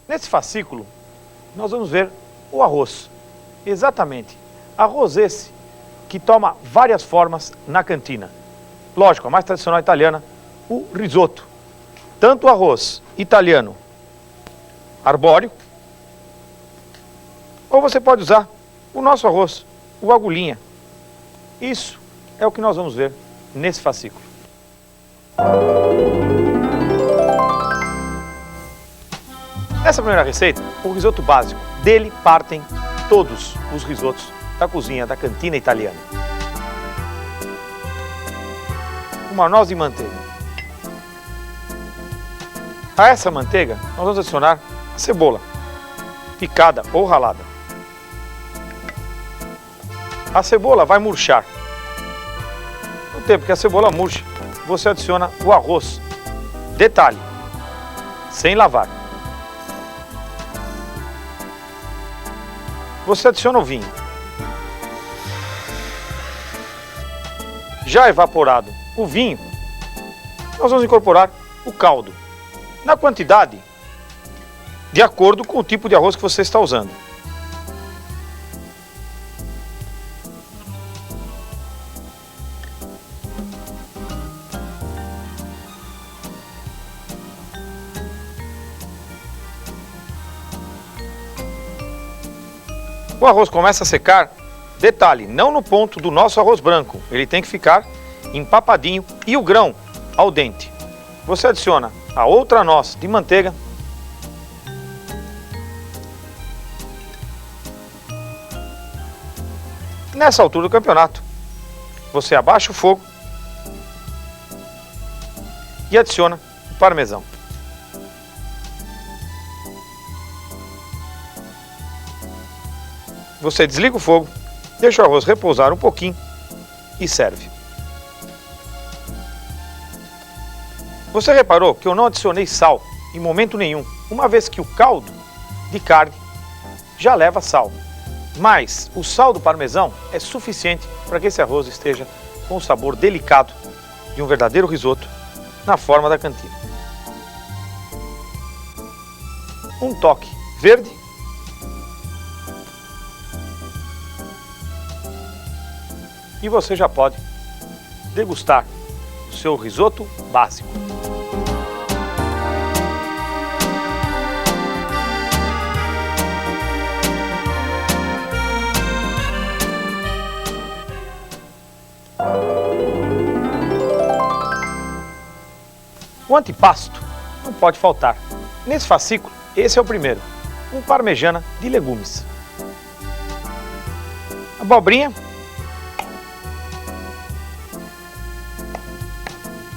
Nesse fascículo, nós vamos ver o arroz. Exatamente. Arroz esse que toma várias formas na cantina. Lógico, a mais tradicional italiana, o risoto. Tanto o arroz italiano arbóreo, ou você pode usar o nosso arroz, o agulhinha. Isso é o que nós vamos ver nesse fascículo. Nessa primeira receita, o risoto básico. Dele partem todos os risotos da cozinha da cantina italiana. Uma noz de manteiga. A essa manteiga, nós vamos adicionar a cebola, picada ou ralada. A cebola vai murchar. No tempo que a cebola murcha, você adiciona o arroz. Detalhe, sem lavar. Você adiciona o vinho. Já evaporado o vinho, nós vamos incorporar o caldo. Na quantidade, de acordo com o tipo de arroz que você está usando. O arroz começa a secar, detalhe, não no ponto do nosso arroz branco, ele tem que ficar empapadinho e o grão ao dente. Você adiciona a outra noz de manteiga. Nessa altura do campeonato, você abaixa o fogo e adiciona o parmesão. Você desliga o fogo, deixa o arroz repousar um pouquinho e serve. Você reparou que eu não adicionei sal em momento nenhum, uma vez que o caldo de carne já leva sal. Mas o sal do parmesão é suficiente para que esse arroz esteja com o sabor delicado de um verdadeiro risoto na forma da cantina. Um toque verde e você já pode degustar o seu risoto básico. O antipasto não pode faltar. Nesse fascículo, esse é o primeiro, um parmegiana de legumes. Abobrinha.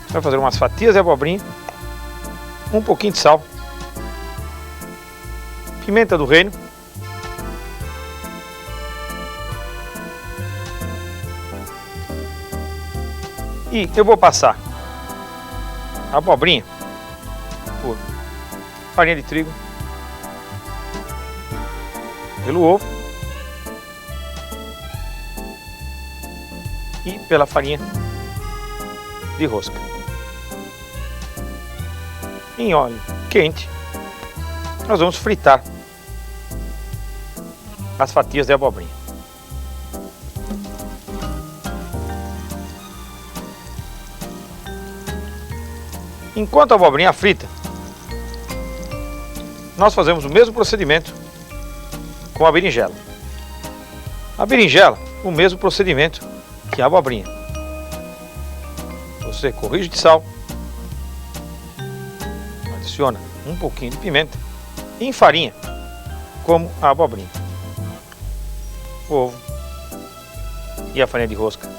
Você vai fazer umas fatias de abobrinha, um pouquinho de sal, pimenta do reino, e eu vou passar a abobrinha por farinha de trigo, pelo ovo e pela farinha de rosca. Em óleo quente, nós vamos fritar as fatias de abobrinha. Enquanto a abobrinha frita, nós fazemos o mesmo procedimento com a berinjela. A berinjela, o mesmo procedimento que a abobrinha. Você corrige de sal, adiciona um pouquinho de pimenta e enfarinha, como a abobrinha, o ovo e a farinha de rosca,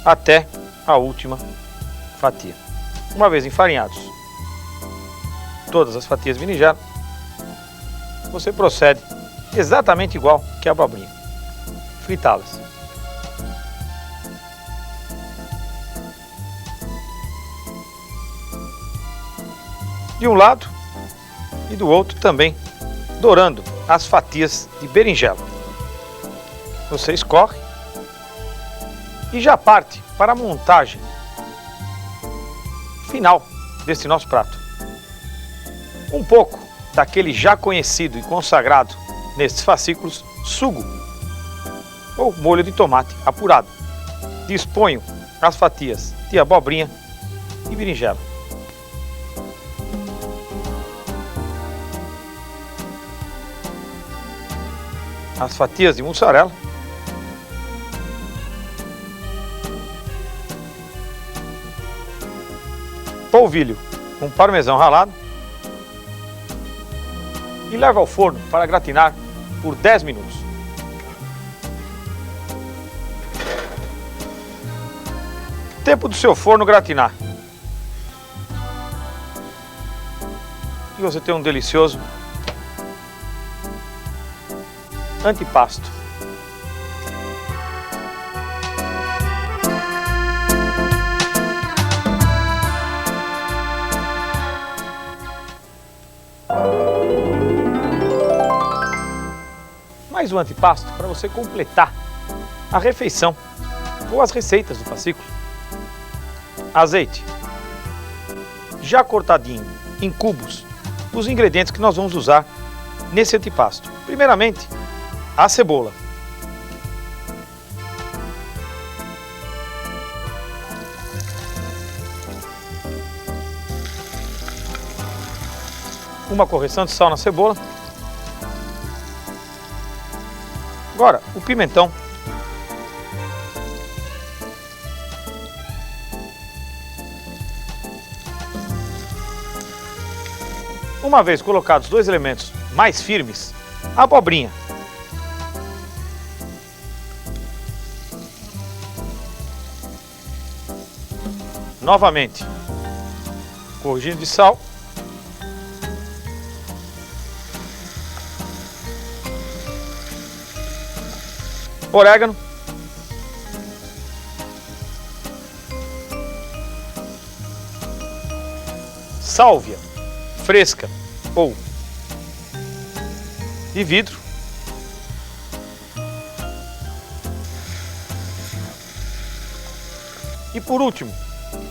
até a última fatia. Uma vez enfarinhados todas as fatias de berinjela, você procede exatamente igual que a abobrinha, fritá-las. De um lado e do outro também, dourando as fatias de berinjela. Você escorre e já parte para a montagem final desse nosso prato. Um pouco daquele já conhecido e consagrado nestes fascículos sugo ou molho de tomate apurado. Disponho as fatias de abobrinha e berinjela. As fatias de mussarela. Polvilho com parmesão ralado. E leva ao forno para gratinar por 10 minutos. Tempo do seu forno gratinar. E você tem um delicioso antipasto. Mais um antipasto para você completar a refeição ou as receitas do fascículo. Azeite, já cortadinho em cubos, os ingredientes que nós vamos usar nesse antipasto. Primeiramente, a cebola. Uma correção de sal na cebola. Agora, o pimentão. Uma vez colocados os dois elementos mais firmes, a abobrinha. Novamente, corrigindo de sal. Orégano. Sálvia fresca ou de vidro. E por último,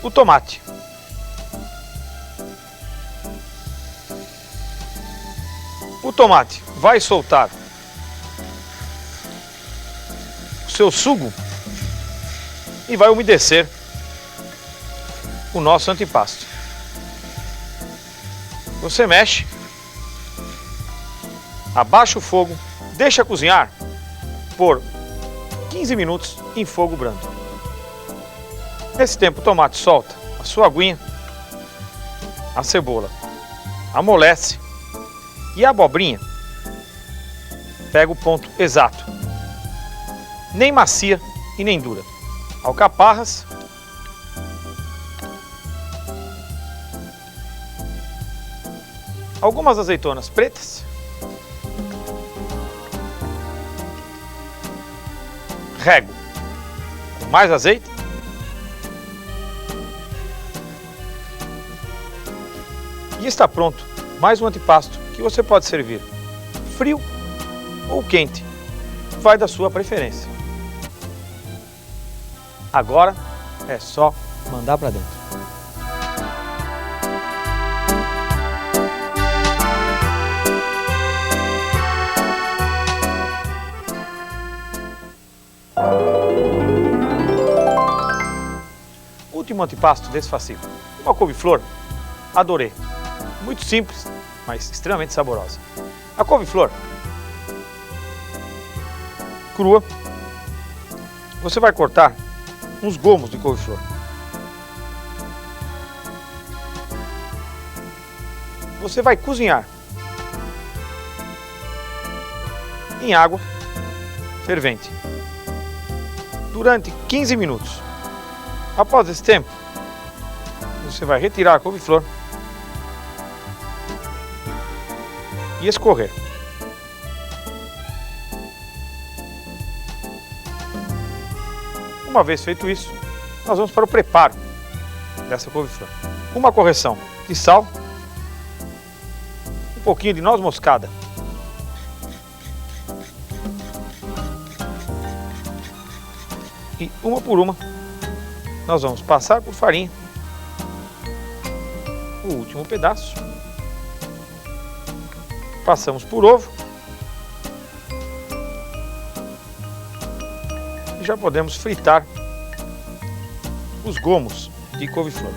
o tomate. O tomate vai soltar o seu sugo e vai umedecer o nosso antipasto. Você mexe, abaixa o fogo, deixa cozinhar por 15 minutos em fogo brando. Nesse tempo o tomate solta a sua aguinha, a cebola amolece e a abobrinha pega o ponto exato, nem macia e nem dura. Alcaparras, algumas azeitonas pretas, rego com mais azeite e está pronto mais um antipasto que você pode servir frio ou quente, vai da sua preferência. Agora é só mandar para dentro. Último antipasto desse fascículo, uma couve-flor, adorei. Muito simples, mas extremamente saborosa. A couve-flor crua, você vai cortar uns gomos de couve-flor. Você vai cozinhar em água fervente durante 15 minutos. Após esse tempo, você vai retirar a couve-flor e escorrer. Uma vez feito isso, nós vamos para o preparo dessa couve-flor. Uma correção de sal, um pouquinho de noz moscada E uma por uma, nós vamos passar por farinha o último pedaço. Passamos por ovo. E já podemos fritar os gomos de couve-flor.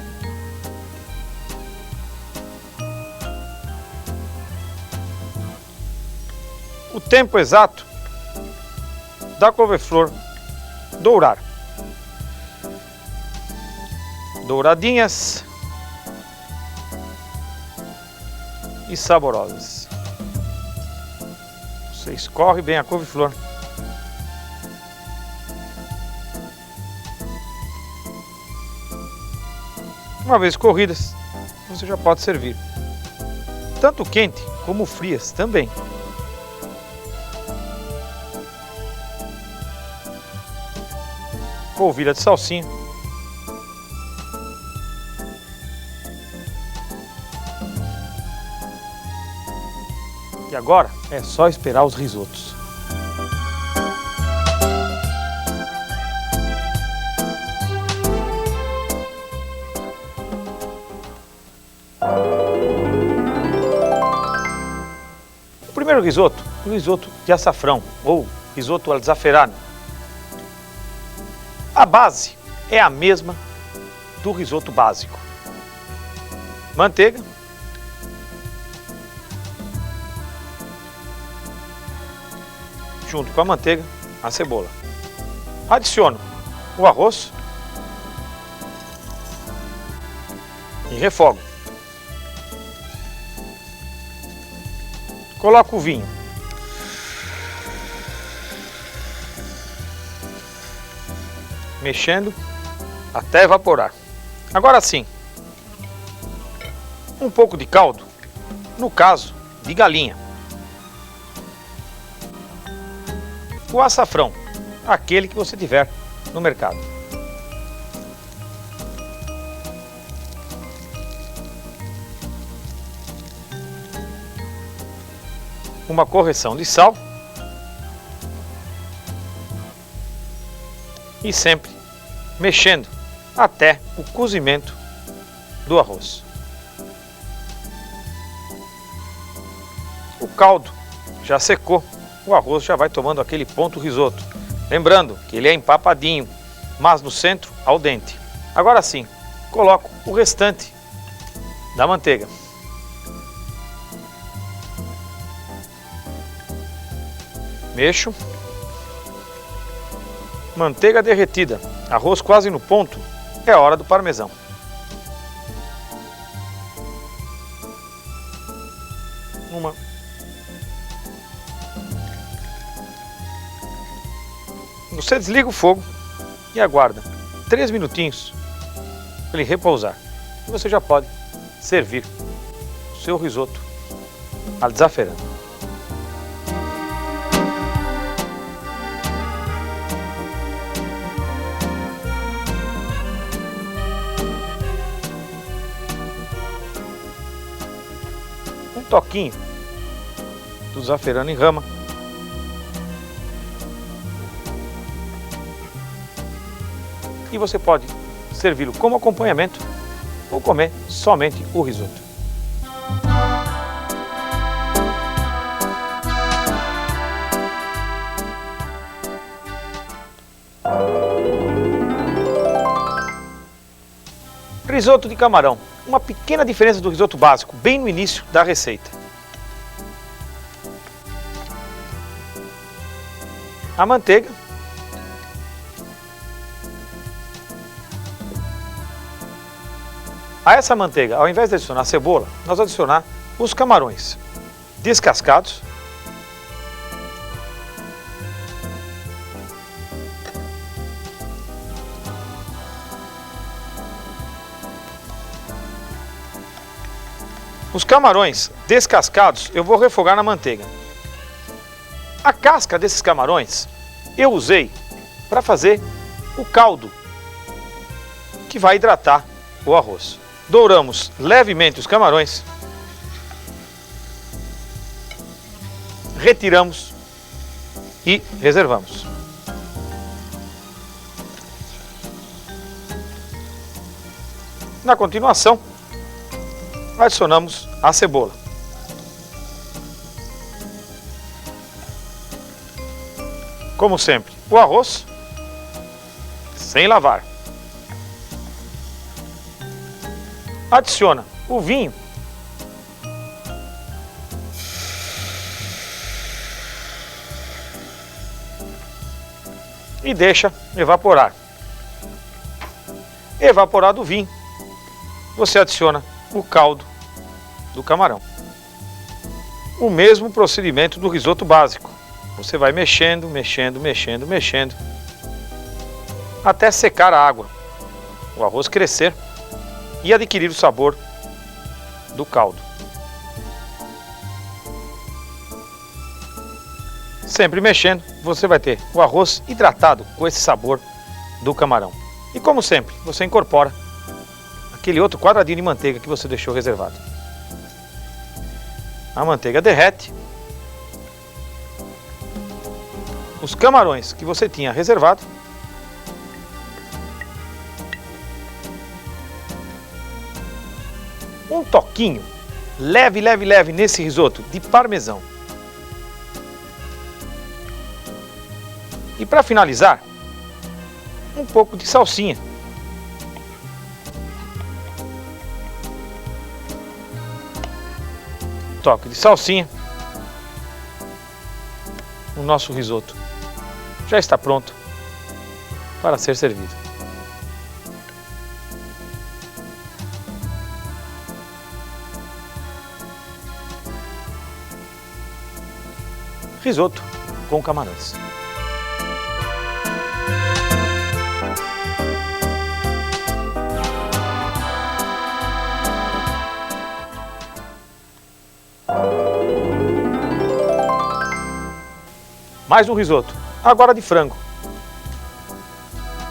O tempo exato da couve-flor dourar. Douradinhas e saborosas. Você escorre bem a couve-flor. Uma vez corridas, você já pode servir. Tanto quente como frias também. Polvilha de salsinha. E agora é só esperar os risotos. O primeiro risoto, o risoto de açafrão ou risoto al zafferano. A base é a mesma do risoto básico. Manteiga, junto com a manteiga, a cebola. Adiciono o arroz e refogo. Coloco o vinho. Mexendo até evaporar. Agora sim, um pouco de caldo, no caso de galinha. O açafrão, aquele que você tiver no mercado. Uma correção de sal. E sempre mexendo até o cozimento do arroz. O caldo já secou, o arroz já vai tomando aquele ponto risoto. Lembrando que ele é empapadinho, mas no centro al dente. Agora sim, coloco o restante da manteiga. Mexo. Manteiga derretida, arroz quase no ponto, é hora do parmesão. Você desliga o fogo e aguarda 3 minutinhos para ele repousar. E você já pode servir o seu risoto al zafferano. Um toquinho do zafferano em rama. E você pode servi-lo como acompanhamento ou comer somente o risoto. Risoto de camarão. Uma pequena diferença do risoto básico, bem no início da receita. A manteiga. A essa manteiga, ao invés de adicionar cebola, nós vamos adicionar os camarões descascados. Os camarões descascados eu vou refogar na manteiga. A casca desses camarões eu usei para fazer o caldo que vai hidratar o arroz. Douramos levemente os camarões. Retiramos e reservamos. Na continuação, adicionamos a cebola. Como sempre, o arroz, sem lavar. Adiciona o vinho. E deixa evaporar. Evaporado o vinho, você adiciona o caldo do camarão. O mesmo procedimento do risoto básico. Você vai mexendo, mexendo, mexendo, mexendo, até secar a água, o arroz crescer e adquirir o sabor do caldo. Sempre mexendo, você vai ter o arroz hidratado com esse sabor do camarão. E como sempre, você incorpora aquele outro quadradinho de manteiga que você deixou reservado. A manteiga derrete. Os camarões que você tinha reservado. Um toquinho leve, leve, leve nesse risoto de parmesão. E para finalizar, um pouco de salsinha. Toque de salsinha. O nosso risoto já está pronto para ser servido. Risoto com camarões. Mais um risoto, agora de frango.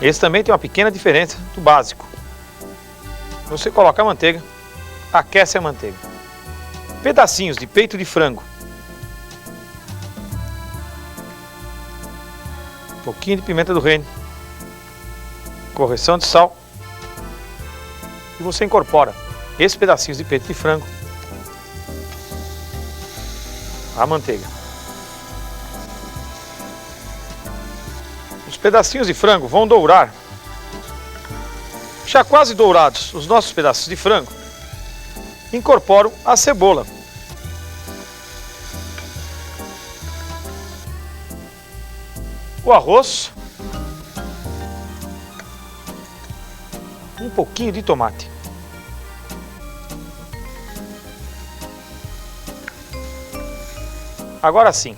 Esse também tem uma pequena diferença do básico. Você coloca a manteiga, aquece a manteiga. Pedacinhos de peito de frango. Um pouquinho de pimenta do reino. Correção de sal. E você incorpora esses pedacinhos de peito de frango à manteiga. Os pedacinhos de frango vão dourar. Já quase dourados os nossos pedaços de frango, incorporo a cebola. O arroz. Um pouquinho de tomate. Agora sim,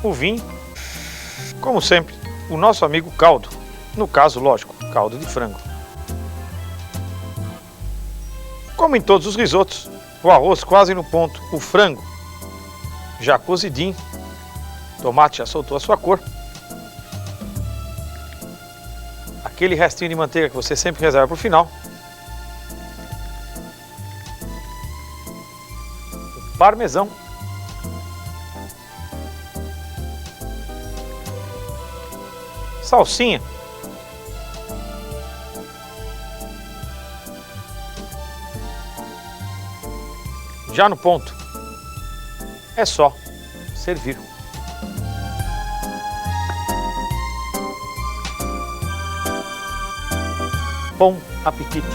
o vinho. Como sempre, o nosso amigo caldo, no caso, lógico, caldo de frango. Como em todos os risotos, o arroz quase no ponto, o frango já cozidinho, o tomate já soltou a sua cor. Aquele restinho de manteiga que você sempre reserva para o final. O parmesão. Salsinha. Já no ponto, é só servir. Bom apetite!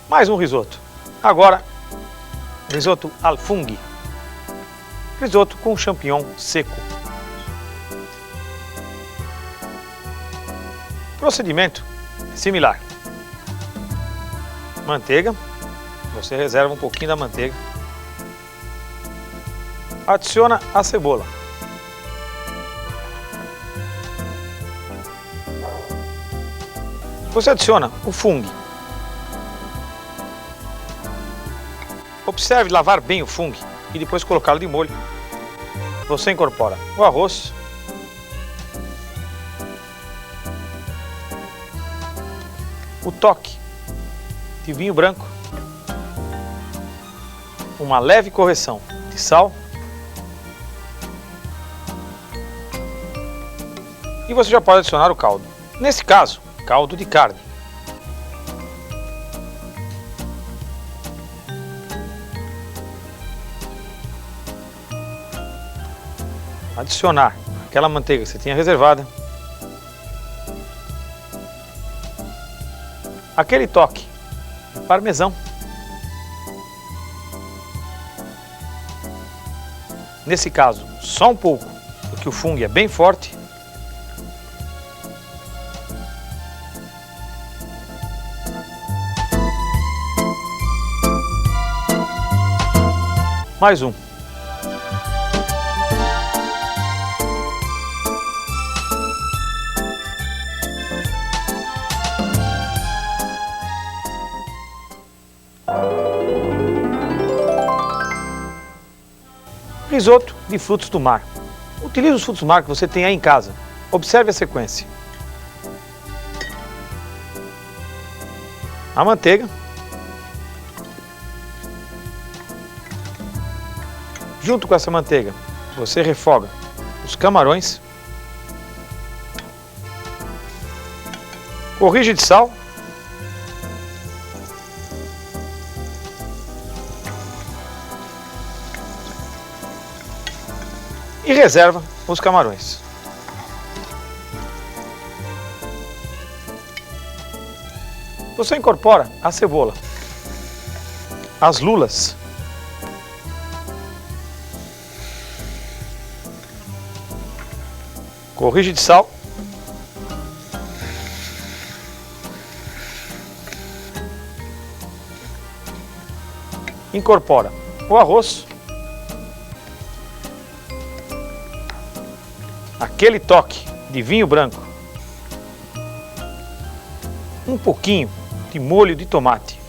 Mais um risoto. Agora, risoto al funghi. Risoto com champignon seco. Procedimento similar. Manteiga. Você reserva um pouquinho da manteiga. Adiciona a cebola. Você adiciona o fungo. Observe lavar bem o fungo e depois colocá-lo de molho. Você incorpora o arroz, o toque de vinho branco, uma leve correção de sal e você já pode adicionar o caldo. Nesse caso, caldo de carne. Adicionar aquela manteiga que você tinha reservada, aquele toque de parmesão, nesse caso só um pouco, porque o fungo é bem forte, mais um. Risoto de frutos do mar. Utilize os frutos do mar que você tem aí em casa. Observe a sequência. A manteiga. Junto com essa manteiga, você refoga os camarões. Corrige de sal. E reserva os camarões. Você incorpora a cebola, as lulas, corrige de sal, incorpora o arroz, aquele toque de vinho branco, um pouquinho de molho de tomate,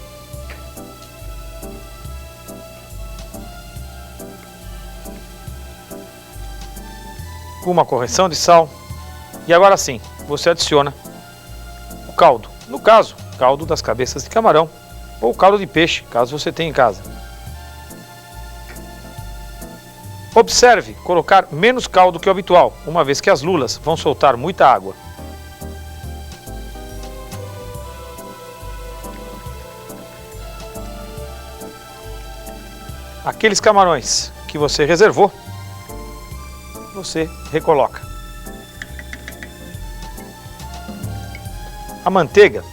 uma correção de sal e agora sim você adiciona o caldo, no caso, caldo das cabeças de camarão ou caldo de peixe, caso você tenha em casa. Observe colocar menos caldo que o habitual, uma vez que as lulas vão soltar muita água. Aqueles camarões que você reservou, você recoloca. A manteiga.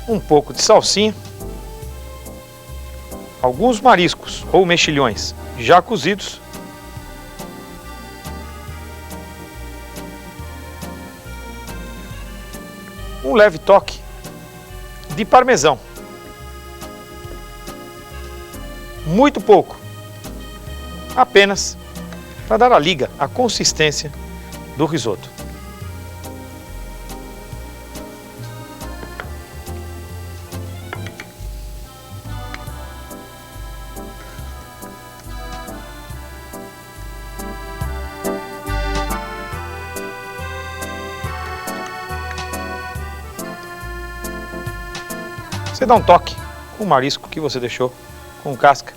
Um pouco de salsinha, alguns mariscos ou mexilhões já cozidos, um leve toque de parmesão, muito pouco, apenas para dar a liga, a consistência do risoto. Você dá um toque com o marisco que você deixou com casca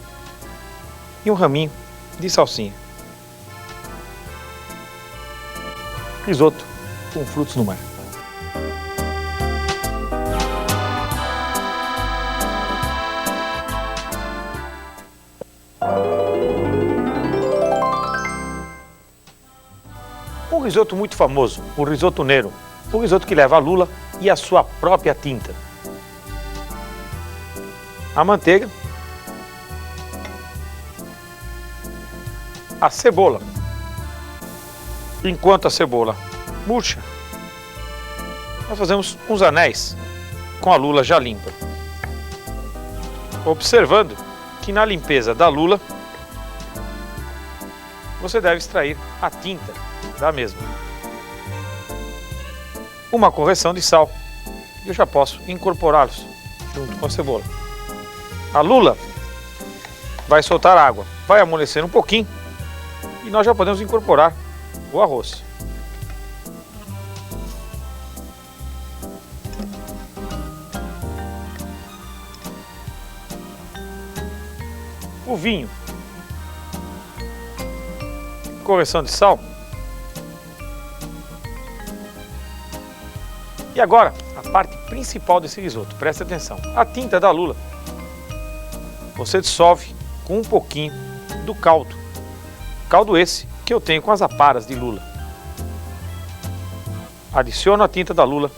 e um raminho de salsinha. Risoto com frutos do mar. Um risoto muito famoso, o risoto nero, o risoto que leva a lula e a sua própria tinta. A manteiga, a cebola. Enquanto a cebola murcha, nós fazemos uns anéis com a lula já limpa, observando que na limpeza da lula você deve extrair a tinta da mesma. Uma correção de sal e eu já posso incorporá-los junto com a cebola. A lula vai soltar água, vai amolecer um pouquinho E nós já podemos incorporar o arroz. O vinho. Correção de sal. E agora, a parte principal desse risoto, presta atenção. A tinta da lula. Você dissolve com um pouquinho do caldo. Caldo esse que eu tenho com as aparas de lula. Adiciono a tinta da lula.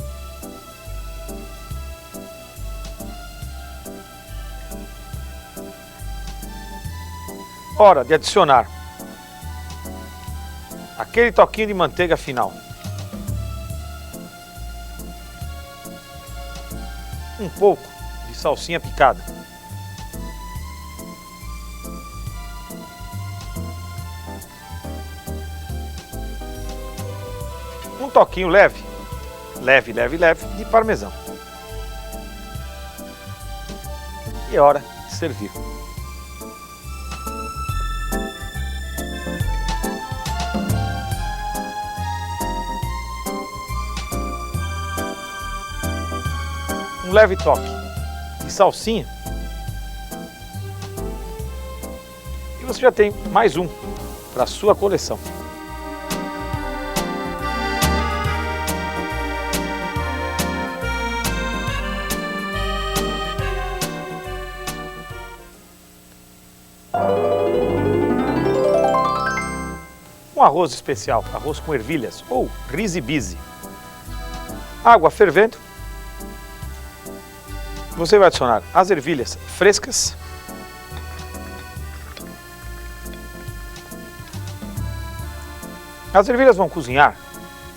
Hora de adicionar aquele toquinho de manteiga final. Um pouco de salsinha picada. Um toquinho leve de parmesão. E é hora de servir. Um leve toque de salsinha e você já tem mais um para a sua coleção. Um arroz especial, arroz com ervilhas ou rizibizi. Água fervendo. Você vai adicionar as ervilhas frescas. As ervilhas vão cozinhar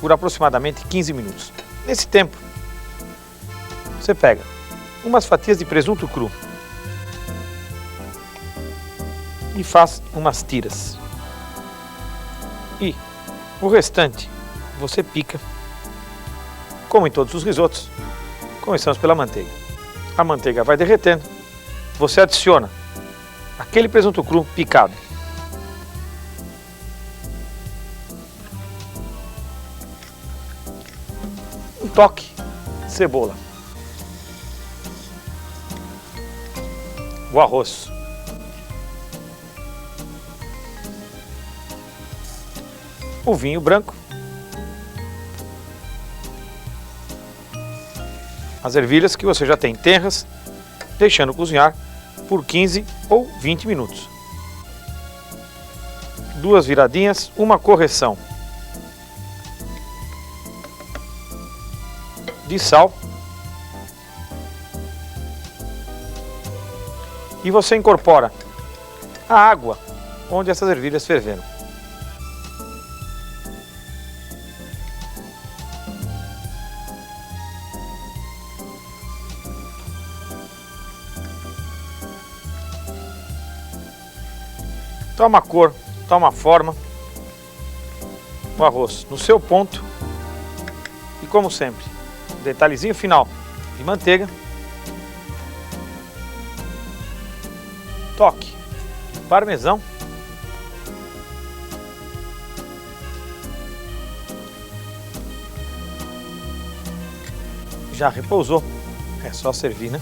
por aproximadamente 15 minutos. Nesse tempo, você pega umas fatias de presunto cru e faz umas tiras. E o restante você pica, como em todos os risotos. Começamos pela manteiga. A manteiga vai derretendo, você adiciona aquele presunto cru picado. Um toque de cebola. O arroz. O vinho branco. As ervilhas que você já tem tenras, deixando cozinhar por 15 ou 20 minutos. Duas viradinhas, uma correção de sal. E você incorpora a água onde essas ervilhas ferveram. Toma cor, toma forma, o arroz no seu ponto e, como sempre, um detalhezinho final de manteiga, toque de parmesão, já repousou, é só servir, né?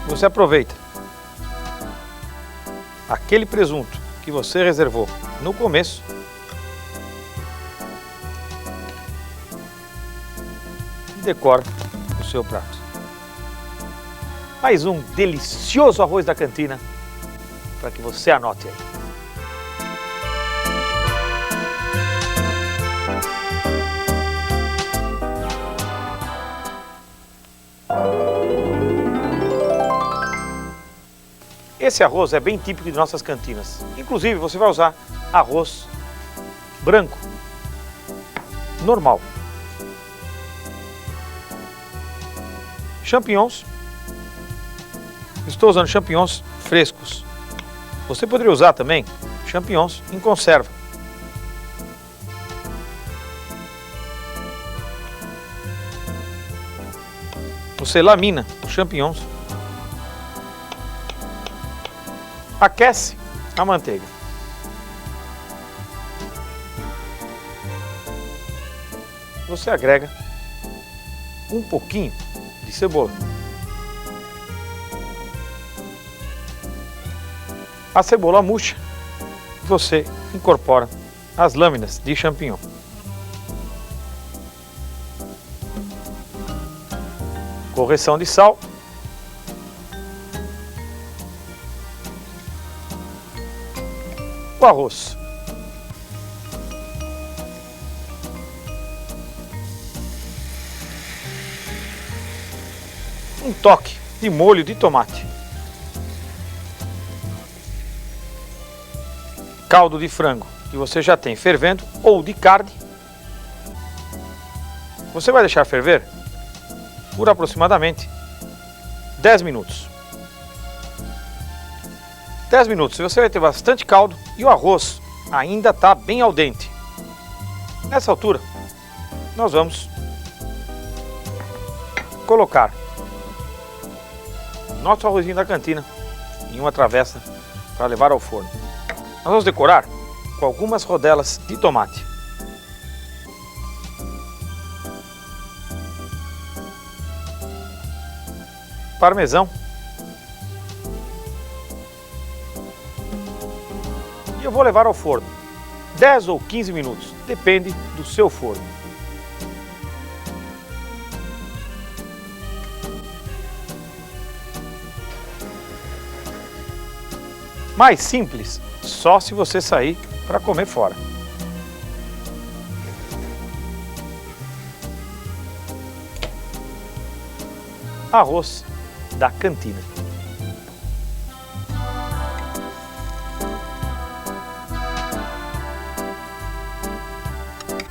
Você aproveita aquele presunto que você reservou no começo e decora o seu prato. Mais um delicioso arroz da cantina para que você anote aí. Esse arroz é bem típico de nossas cantinas. Inclusive, você vai usar arroz branco, normal. Champignons. Estou usando champignons frescos. Você poderia usar também champignons em conserva. Você lamina os champignons, aquece a manteiga. Você agrega um pouquinho de cebola. A cebola murcha, você incorpora as lâminas de champignon. Correção de sal. O arroz. Um toque de molho de tomate. Caldo de frango que você já tem fervendo ou de carne. Você vai deixar ferver por aproximadamente 10 minutos. 10 minutos, você vai ter bastante caldo e o arroz ainda está bem al dente. Nessa altura, nós vamos colocar nosso arrozinho da cantina em uma travessa para levar ao forno. Nós vamos decorar com algumas rodelas de tomate. Parmesão. E eu vou levar ao forno 10 ou 15 minutos, depende do seu forno. Mais simples, só se você sair para comer fora. Arroz da cantina.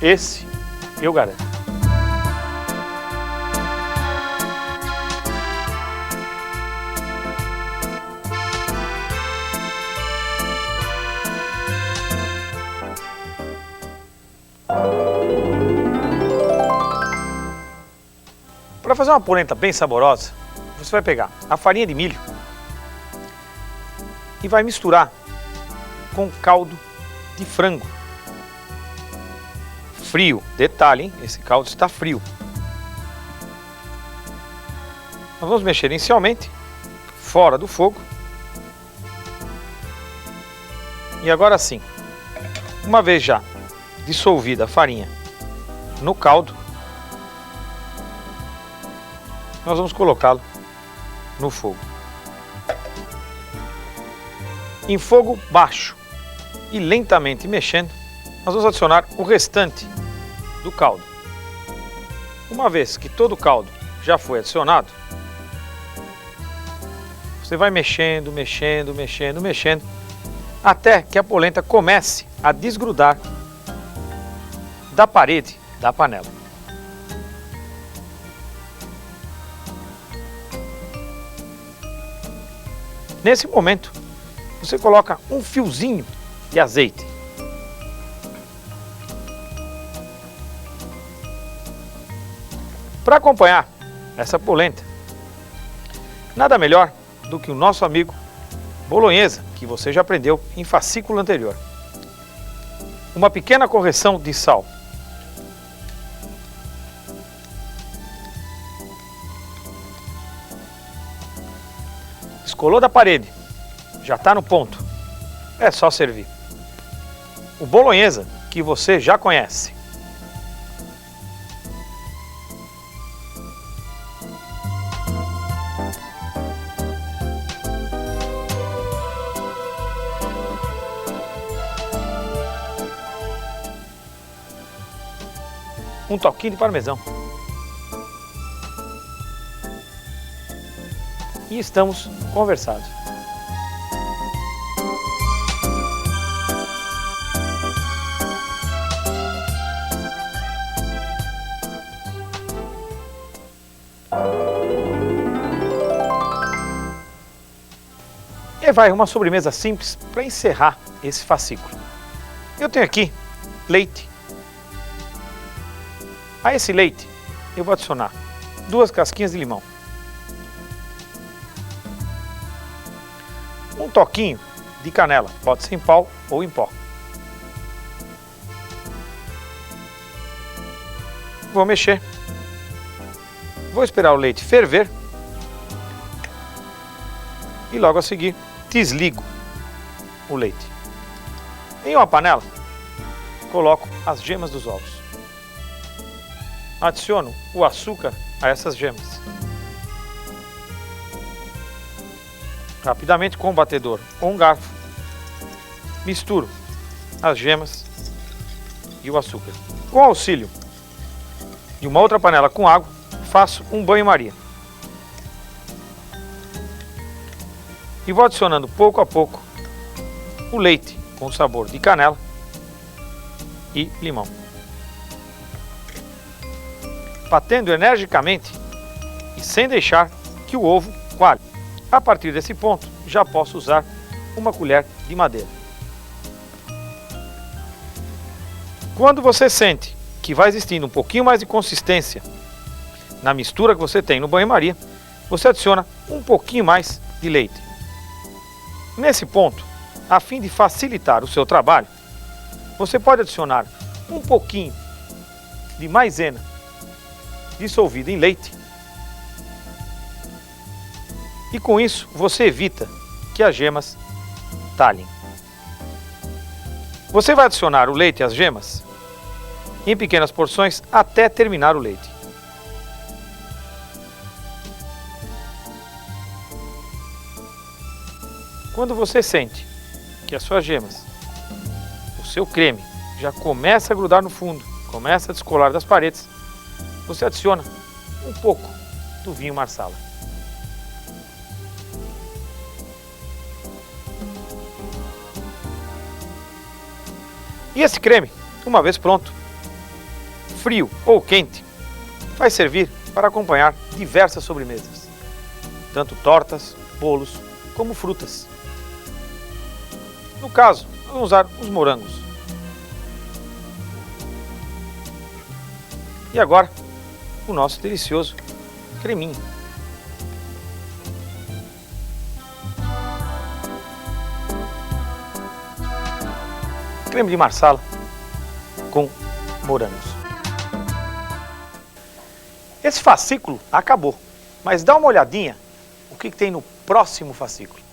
Esse eu garanto. Para fazer uma polenta bem saborosa, você vai pegar a farinha de milho e vai misturar com caldo de frango. Frio, detalhe, hein? Esse caldo está frio. Nós vamos mexer inicialmente fora do fogo. E agora sim, uma vez já dissolvida a farinha no caldo, nós vamos colocá-lo no fogo. Em fogo baixo e lentamente mexendo, nós vamos adicionar o restante do caldo. Uma vez que todo o caldo já foi adicionado, você vai mexendo, mexendo, mexendo, mexendo, até que a polenta comece a desgrudar da parede da panela. Nesse momento, você coloca um fiozinho de azeite. Para acompanhar essa polenta, nada melhor do que o nosso amigo bolonhesa, que você já aprendeu em fascículo anterior. Uma pequena correção de sal. Descolou da parede, já está no ponto, é só servir. O bolonhesa que você já conhece. Um toquinho de parmesão. E estamos conversados. E vai uma sobremesa simples para encerrar esse fascículo. Eu tenho aqui leite. A esse leite eu vou adicionar 2 casquinhas de limão. um toquinho de canela, pode ser em pau ou em pó. Vou mexer. Vou esperar o leite ferver. E logo a seguir, desligo o leite. Em uma panela, coloco as gemas dos ovos. Adiciono o açúcar a essas gemas. Rapidamente, com um batedor ou um garfo, misturo as gemas e o açúcar. Com auxílio de uma outra panela com água, faço um banho-maria. E vou adicionando pouco a pouco o leite com sabor de canela e limão. Batendo energicamente e sem deixar que o ovo coalhe. A partir desse ponto, já posso usar uma colher de madeira. Quando você sente que vai existindo um pouquinho mais de consistência na mistura que você tem no banho-maria, você adiciona um pouquinho mais de leite. Nesse ponto, a fim de facilitar o seu trabalho, você pode adicionar um pouquinho de maisena dissolvida em leite. E com isso, você evita que as gemas talhem. Você vai adicionar o leite e as gemas em pequenas porções até terminar o leite. Quando você sente que as suas gemas, o seu creme, já começa a grudar no fundo, começa a descolar das paredes, você adiciona um pouco do vinho Marsala. E esse creme, uma vez pronto, frio ou quente, vai servir para acompanhar diversas sobremesas, tanto tortas, bolos, como frutas. No caso, vamos usar os morangos. E agora, o nosso delicioso creminho. Creme de Marsala com morangos. Esse fascículo acabou, mas dá uma olhadinha o que tem no próximo fascículo.